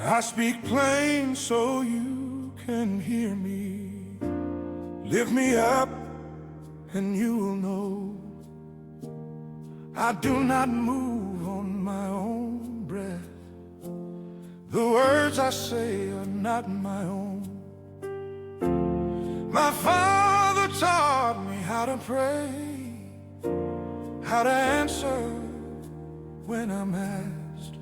I speak plain so you can hear me. Lift me up and you will know I do not move on my own breath. The words I say are not my own. My father taught me how to pray, how to answer when I'm asked,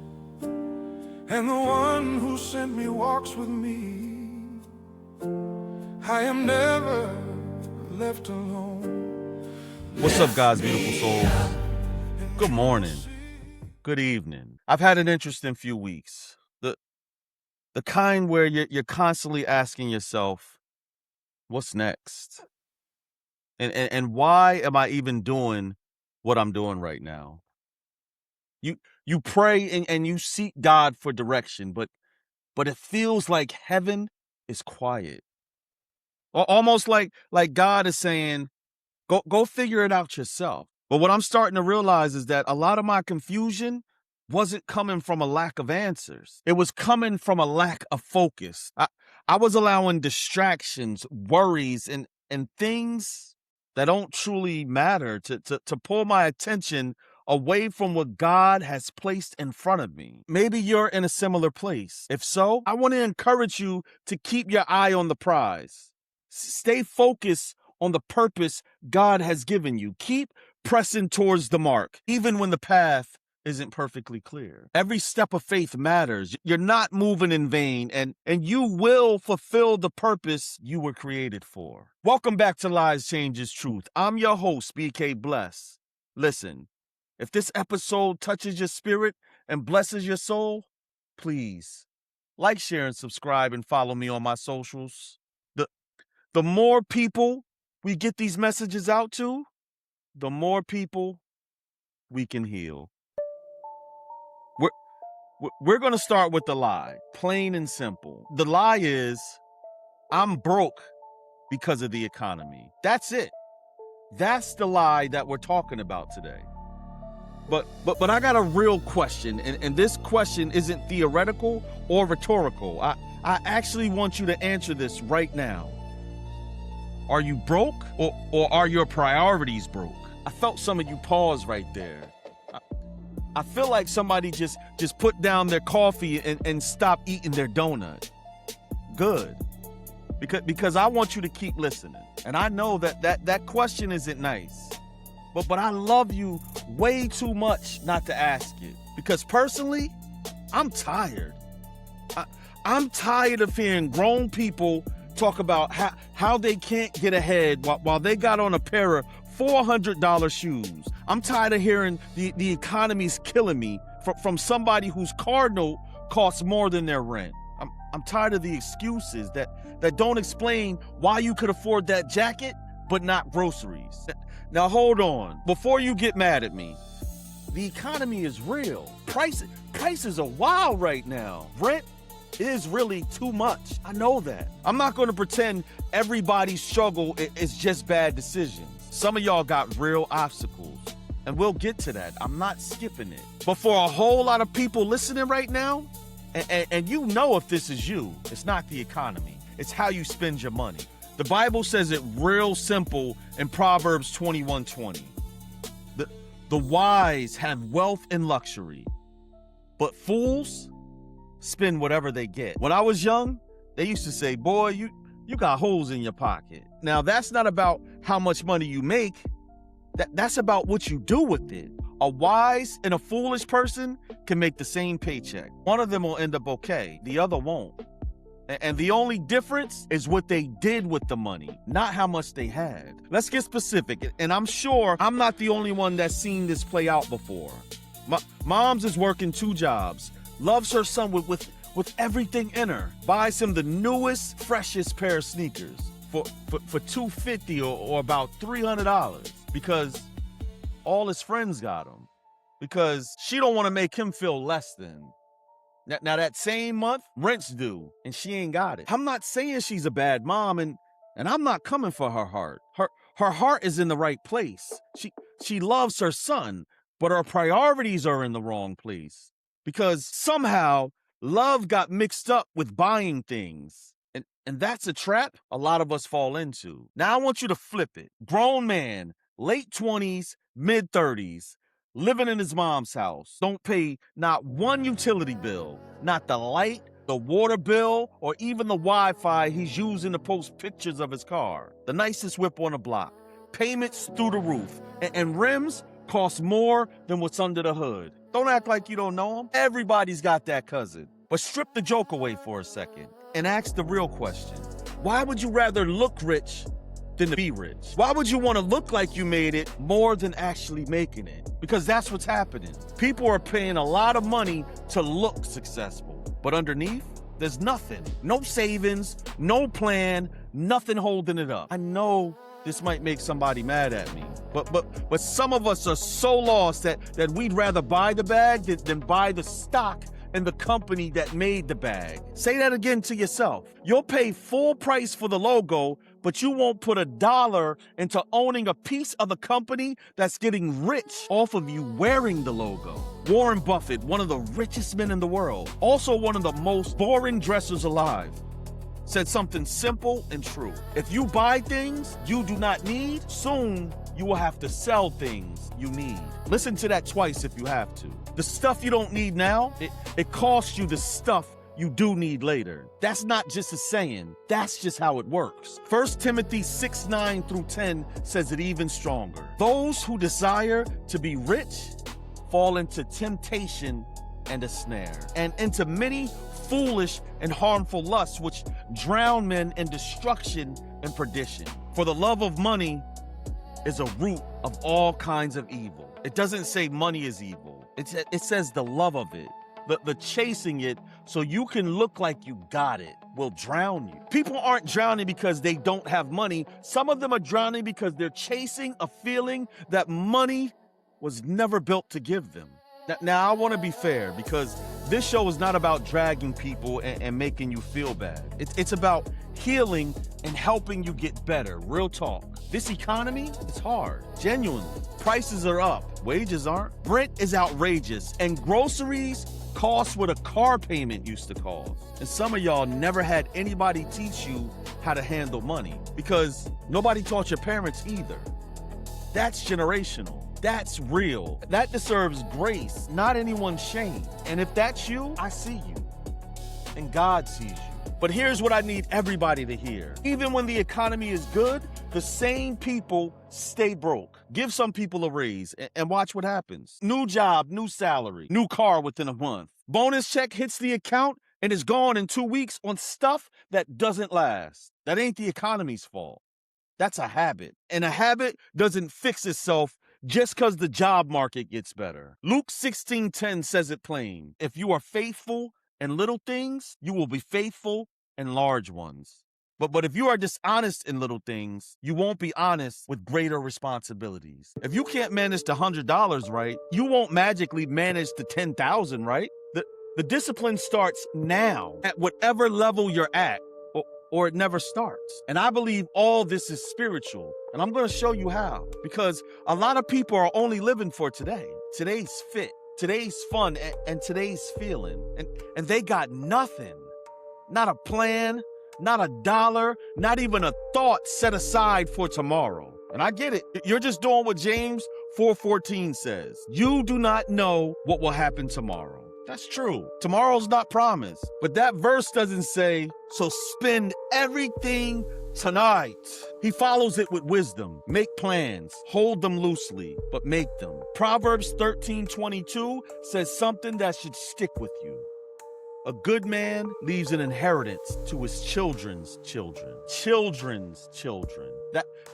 and the one who sent me walks with me. I am never left alone. What's up, God's beautiful souls? Good morning. Good evening. I've had an interesting few weeks. The kind where you're constantly asking yourself, what's next? And why am I even doing what I'm doing right now? You pray and you seek God for direction, but it feels like heaven is quiet. Almost like God is saying, go figure it out yourself. But what I'm starting to realize is that a lot of my confusion wasn't coming from a lack of answers. It was coming from a lack of focus. I was allowing distractions, worries, and things that don't truly matter to pull my attention away from what God has placed in front of me. Maybe you're in a similar place. If so, I want to encourage you to keep your eye on the prize. Stay focused on the purpose God has given you. Keep pressing towards the mark, even when the path isn't perfectly clear. Every step of faith matters. You're not moving in vain, and you will fulfill the purpose you were created for. Welcome back to Lies Changes Truth. I'm your host, BK Bless. Listen, if this episode touches your spirit and blesses your soul, please like, share, and subscribe, and follow me on my socials. The more people we get these messages out to, the more people we can heal. We're going to start with the lie, plain and simple. The lie is, I'm broke because of the economy. That's it. That's the lie that we're talking about today. But I got a real question, and this question isn't theoretical or rhetorical. I actually want you to answer this right now. Are you broke, or are your priorities broke? I felt some of you pause right there. I feel like somebody just put down their coffee and stopped eating their donut. Good. Because I want you to keep listening. And I know that question isn't nice. But I love you way too much not to ask it. Because personally, I'm tired. I'm tired of hearing grown people talk about how they can't get ahead while they got on a pair of $400 shoes. I'm tired of hearing the economy's killing me from somebody whose car note costs more than their rent. I'm tired of the excuses that don't explain why you could afford that jacket but not groceries. Now hold on. Before you get mad at me, the economy is real. Prices are wild right now. Rent is really too much. I know that. I'm not going to pretend everybody's struggle is just bad decisions. Some of y'all got real obstacles, and we'll get to that. I'm not skipping it. But for a whole lot of people listening right now, and you know if this is you, it's not the economy. It's how you spend your money. The Bible says it real simple in Proverbs 21:20. The wise have wealth and luxury, but fools spend whatever they get. When I was young, they used to say, boy, you got holes in your pocket. Now, that's not about how much money you make. That's about what you do with it. A wise and a foolish person can make the same paycheck. One of them will end up okay. The other won't. And the only difference is what they did with the money, not how much they had. Let's get specific. And I'm sure I'm not the only one that's seen this play out before. Mom's is working 2 jobs. Loves her son with everything in her. Buys him the newest, freshest pair of sneakers for $250 or about $300 because all his friends got them. Because she don't want to make him feel less than. Now that same month, rent's due, and she ain't got it. I'm not saying she's a bad mom, and I'm not coming for her heart. Her heart is in the right place. She loves her son, but her priorities are in the wrong place. Because somehow Love got mixed up with buying things. And that's a trap a lot of us fall into. Now I want you to flip it. Grown man, late 20s, mid 30s, living in his mom's house. Don't pay not one utility bill, not the light, the water bill, or even the Wi-Fi he's using to post pictures of his car. The nicest whip on the block. Payments through the roof. And rims cost more than what's under the hood. Don't act like you don't know him. Everybody's got that cousin. But strip the joke away for a second and ask the real question. Why would you rather look rich than to be rich? Why would you want to look like you made it more than actually making it? Because that's what's happening. People are paying a lot of money to look successful, but underneath, there's nothing. No savings, no plan, nothing holding it up. I know this might make somebody mad at me, but some of us are so lost that we'd rather buy the bag than buy the stock and the company that made the bag. Say that again to yourself. You'll pay full price for the logo, but you won't put $1 into owning a piece of the company that's getting rich off of you wearing the logo. Warren Buffett, one of the richest men in the world, also one of the most boring dressers alive, said something simple and true. If you buy things you do not need, soon you will have to sell things you need. Listen to that twice if you have to. The stuff you don't need now, it costs you the stuff you do need later. That's not just a saying, that's just how it works. 1 Timothy 6:9 through 10 says it even stronger. Those who desire to be rich fall into temptation and a snare, and into many foolish and harmful lusts, which drown men in destruction and perdition. For the love of money is a root of all kinds of evil. It doesn't say money is evil. It says the love of it, the chasing it so you can look like you got it will drown you. People aren't drowning because they don't have money. Some of them are drowning because they're chasing a feeling that money was never built to give them. Now I want to be fair, because this show is not about dragging people and making you feel bad. It's about healing and helping you get better. Real talk. This economy is hard. Genuinely. Prices are up. Wages aren't. Rent is outrageous. And groceries cost what a car payment used to cost. And some of y'all never had anybody teach you how to handle money, because nobody taught your parents either. That's generational. That's real. That deserves grace, not anyone's shame. And if that's you, I see you. And God sees you. But here's what I need everybody to hear. Even when the economy is good, the same people stay broke. Give some people a raise and watch what happens. New job, new salary, new car within a month. Bonus check hits the account and is gone in 2 weeks on stuff that doesn't last. That ain't the economy's fault. That's a habit. And a habit doesn't fix itself just because the job market gets better. Luke 16:10 says it plain. If you are faithful in little things, you will be faithful in large ones. But if you are dishonest in little things, you won't be honest with greater responsibilities. If you can't manage the $100 right, you won't magically manage the 10,000 right. The discipline starts now at whatever level you're at, or it never starts. And I believe all this is spiritual. And I'm going to show you how. Because a lot of people are only living for today. Today's fit, today's fun, and today's feeling. And they got nothing. Not a plan, not a dollar, not even a thought set aside for tomorrow. And I get it. You're just doing what James 4:14 says. You do not know what will happen tomorrow. That's true. Tomorrow's not promised. But that verse doesn't say, so spend everything tonight. He follows it with wisdom. Make plans. Hold them loosely, but make them. Proverbs 13:22 says something that should stick with you. A good man leaves an inheritance to his children's children. Children's children.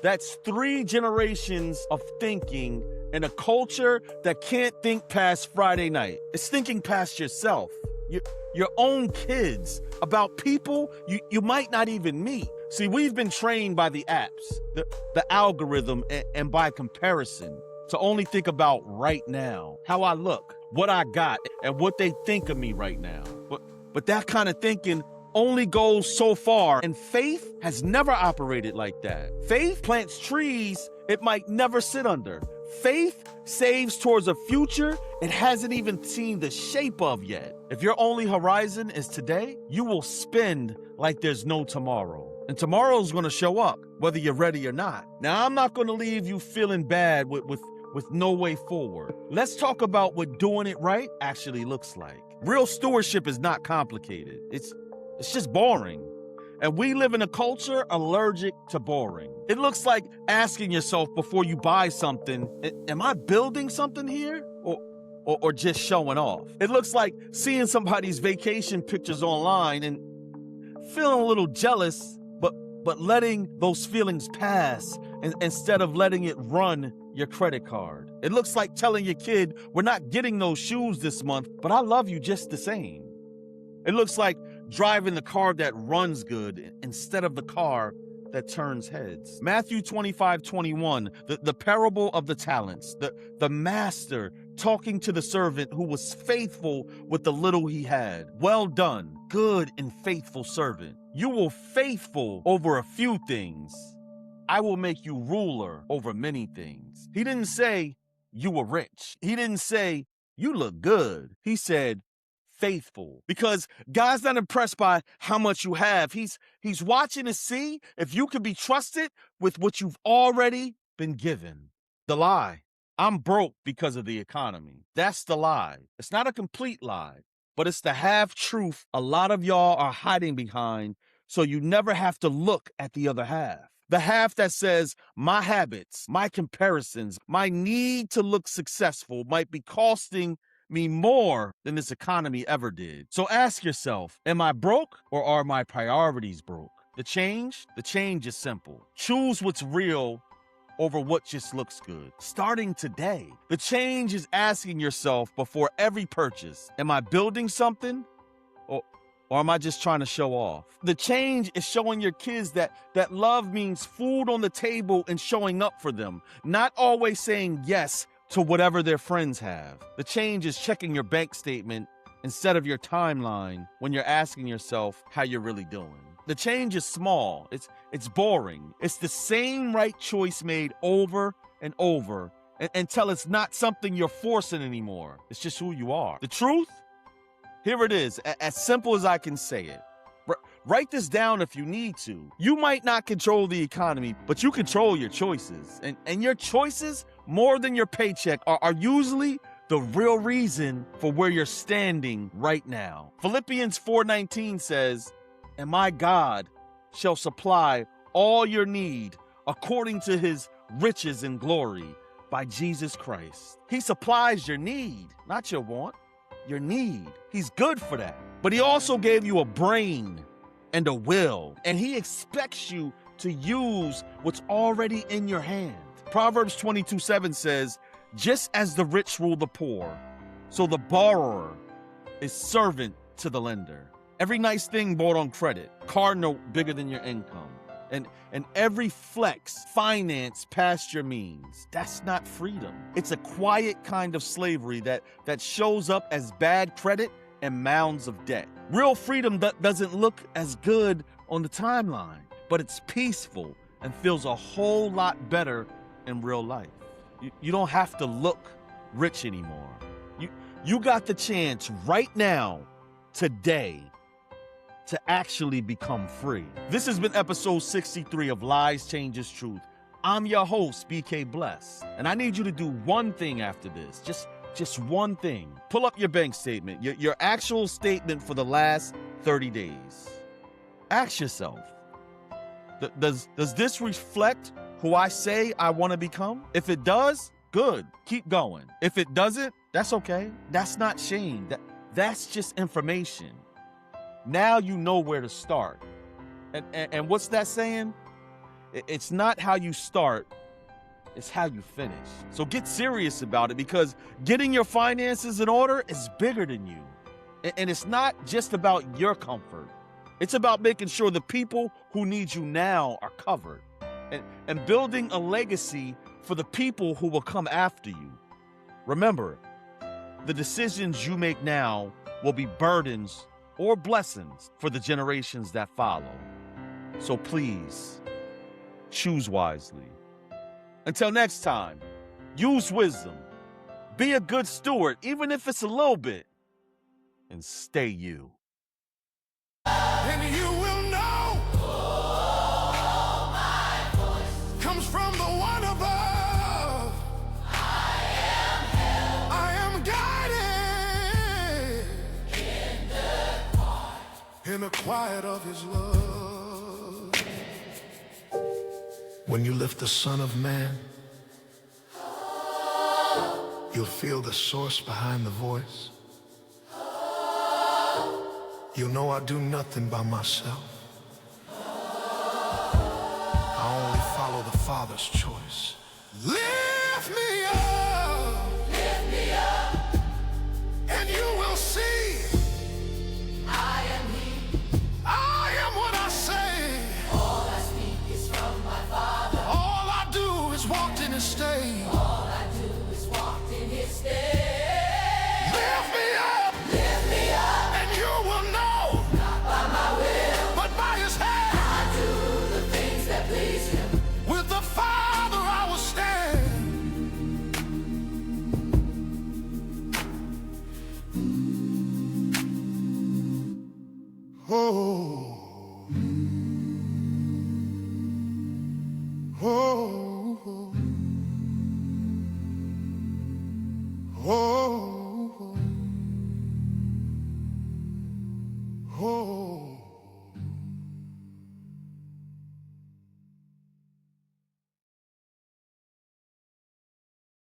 That's 3 generations of thinking in a culture that can't think past Friday night. It's thinking past yourself, your own kids, about people you might not even meet. See, we've been trained by the apps, the algorithm, and by comparison to only think about right now, how I look, what I got, and what they think of me right now. But that kind of thinking only goes so far, and faith has never operated like that. Faith plants trees it might never sit under. Faith saves towards a future it hasn't even seen the shape of yet. If your only horizon is today, you will spend like there's no tomorrow. And tomorrow's going to show up, whether you're ready or not. Now, I'm not going to leave you feeling bad with no way forward. Let's talk about what doing it right actually looks like. Real stewardship is not complicated. It's just boring. And we live in a culture allergic to boring. It looks like asking yourself before you buy something, am I building something here or just showing off? It looks like seeing somebody's vacation pictures online and feeling a little jealous, but letting those feelings pass instead of letting it run your credit card. It looks like telling your kid, we're not getting those shoes this month, but I love you just the same. It looks like driving the car that runs good instead of the car that turns heads. Matthew 25:21, the parable of the talents, the master talking to the servant who was faithful with the little he had. Well done, good and faithful servant. You were faithful over a few things. I will make you ruler over many things. He didn't say you were rich. He didn't say you look good. He said faithful, because God's not impressed by how much you have. He's watching to see if you can be trusted with what you've already been given. The lie, I'm broke because of the economy. That's the lie. It's not a complete lie, but it's the half truth a lot of y'all are hiding behind, so you never have to look at the other half. The half that says my habits, my comparisons, my need to look successful might be costing me more than this economy ever did. So ask yourself, am I broke or are my priorities broke? The change is simple. Choose what's real over what just looks good. Starting today, the change is asking yourself before every purchase, am I building something or am I just trying to show off? The change is showing your kids that love means food on the table and showing up for them, not always saying yes to whatever their friends have. The change is checking your bank statement instead of your timeline when you're asking yourself how you're really doing. The change is small. It's boring. It's the same right choice made over and over until it's not something you're forcing anymore. It's just who you are. The truth? Here it is, as simple as I can say it. Write this down if you need to. You might not control the economy, but you control your choices. And your choices, more than your paycheck, are usually the real reason for where you're standing right now. Philippians 4:19 says, and my God shall supply all your need according to his riches and glory by Jesus Christ. He supplies your need, not your want. Your need. He's good for that. But he also gave you a brain and a will, and he expects you to use what's already in your hand. Proverbs 22:7 says, just as the rich rule the poor, so the borrower is servant to the lender. Every nice thing bought on credit, car note bigger than your income, and every flex finance past your means. That's not freedom. It's a quiet kind of slavery that shows up as bad credit and mounds of debt. Real freedom doesn't look as good on the timeline, but it's peaceful and feels a whole lot better in real life. You don't have to look rich anymore. You got the chance right now, today, to actually become free. This has been episode 63 of Lies Changes Truth. I'm your host, BK Bless, and I need you to do one thing after this. Just one thing. Pull up your bank statement, your actual statement for the last 30 days. Ask yourself, does this reflect who I say I want to become? If it does, good, keep going. If it doesn't, that's okay. That's not shame. That's just information. Now you know where to start. And what's that saying? It's not how you start, it's how you finish. So get serious about it, because getting your finances in order is bigger than you. And it's not just about your comfort. It's about making sure the people who need you now are covered. And building a legacy for the people who will come after you. Remember, the decisions you make now will be burdens or blessings for the generations that follow. So please, choose wisely. Until next time, Use wisdom. Be a good steward, even if it's a little bit. And stay you. And you will know my voice comes from the one above. I am guided in the quiet of his love. When you lift the Son of Man, you'll feel the source behind the voice. You'll know I do nothing by myself. I only follow the Father's choice. Lift me up, and you will see. I am He. I am what I say. All I speak is from my Father. All I do is walk in His state. All I do is walk in His state. Lift me up, and you will know. Not by my will, but by His hand. I do the things that please Him. With the Father I will stand. Oh, oh, oh, oh, oh.